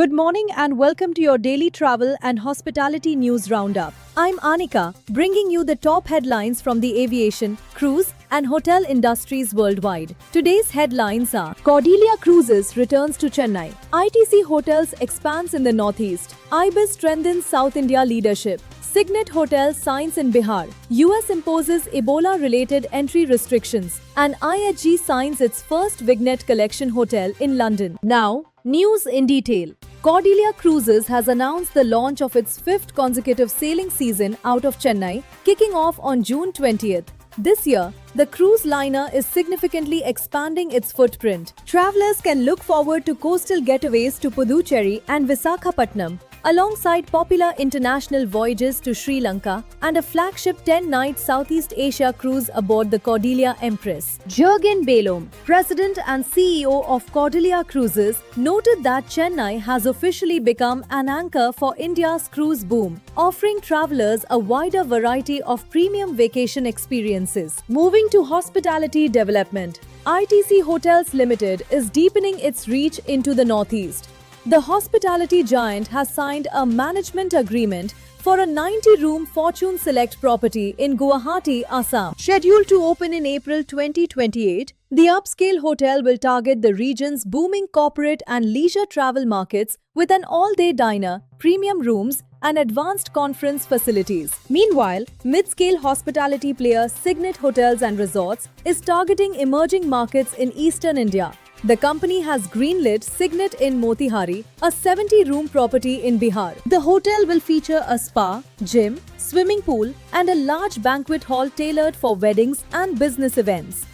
Good morning and welcome to your daily travel and hospitality news roundup. I'm Anika, bringing you the top headlines from the aviation, cruise, and hotel industries worldwide. Today's headlines are: Cordelia Cruises returns to Chennai. ITC Hotels expands in the Northeast. Ibis strengthens South India leadership. Signet Hotel signs in Bihar. US imposes Ebola-related entry restrictions. And IHG signs its first Vignette Collection hotel in London. Now, news in detail. Cordelia Cruises has announced the launch of its fifth consecutive sailing season out of Chennai, kicking off on June 20th. This year, the cruise liner is significantly expanding its footprint. Travelers can look forward to coastal getaways to Puducherry and Visakhapatnam, alongside popular international voyages to Sri Lanka and a flagship 10-night Southeast Asia cruise aboard the Cordelia Empress. Jürgen Behlom, president and CEO of Cordelia Cruises, noted that Chennai has officially become an anchor for India's cruise boom, offering travelers a wider variety of premium vacation experiences. Moving to hospitality development, ITC Hotels Limited is deepening its reach into the Northeast. The hospitality giant has signed a management agreement for a 90-room Fortune Select property in Guwahati, Assam. Scheduled to open in April 2028, the upscale hotel will target the region's booming corporate and leisure travel markets with an all-day diner, premium rooms, and advanced conference facilities. Meanwhile, mid-scale hospitality player Signet Hotels and Resorts is targeting emerging markets in eastern India. The company has greenlit Signet in Motihari, a 70-room property in Bihar. The hotel will feature a spa, gym, swimming pool, and a large banquet hall tailored for weddings and business events.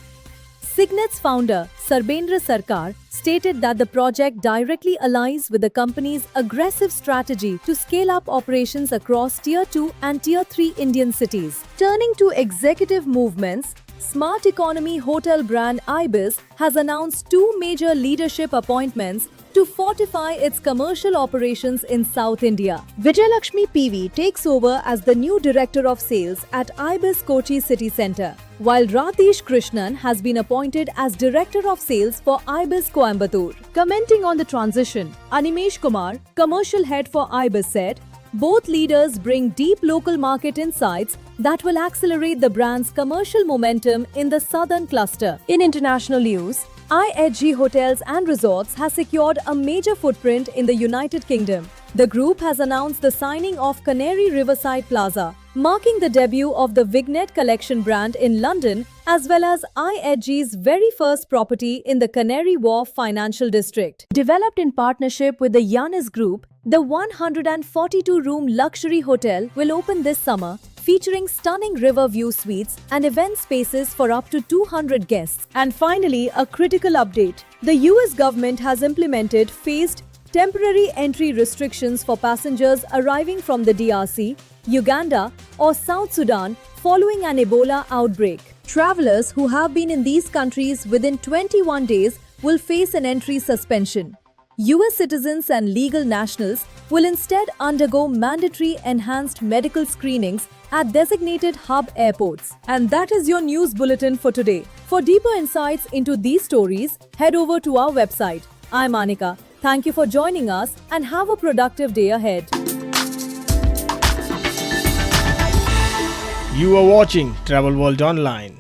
Signet's founder, Sarbendra Sarkar, stated that the project directly aligns with the company's aggressive strategy to scale up operations across Tier 2 and Tier 3 Indian cities. Turning to executive movements, Smart economy hotel brand Ibis has announced two major leadership appointments to fortify its commercial operations in South India. Vijayalakshmi PV takes over as the new Director of Sales at Ibis Kochi City Centre, while Ratish Krishnan has been appointed as Director of Sales for Ibis Coimbatore. Commenting on the transition, Animesh Kumar, Commercial Head for Ibis, said, "Both leaders bring deep local market insights that will accelerate the brand's commercial momentum in the southern cluster." In international news, IHG Hotels and Resorts has secured a major footprint in the United Kingdom. The group has announced the signing of Canary Riverside Plaza, marking the debut of the Vignette Collection brand in London, as well as IHG's very first property in the Canary Wharf Financial District. Developed in partnership with the Yanis Group, the 142-room luxury hotel will open this summer, featuring stunning river view suites and event spaces for up to 200 guests. And finally, a critical update. The US government has implemented phased temporary entry restrictions for passengers arriving from the DRC, Uganda, or South Sudan following an Ebola outbreak. Travelers who have been in these countries within 21 days will face an entry suspension. US citizens and legal nationals will instead undergo mandatory enhanced medical screenings at designated hub airports. And that is your news bulletin for today. For deeper insights into these stories, head over to our website. I'm Anika. Thank you for joining us and have a productive day ahead. You are watching Travel World Online.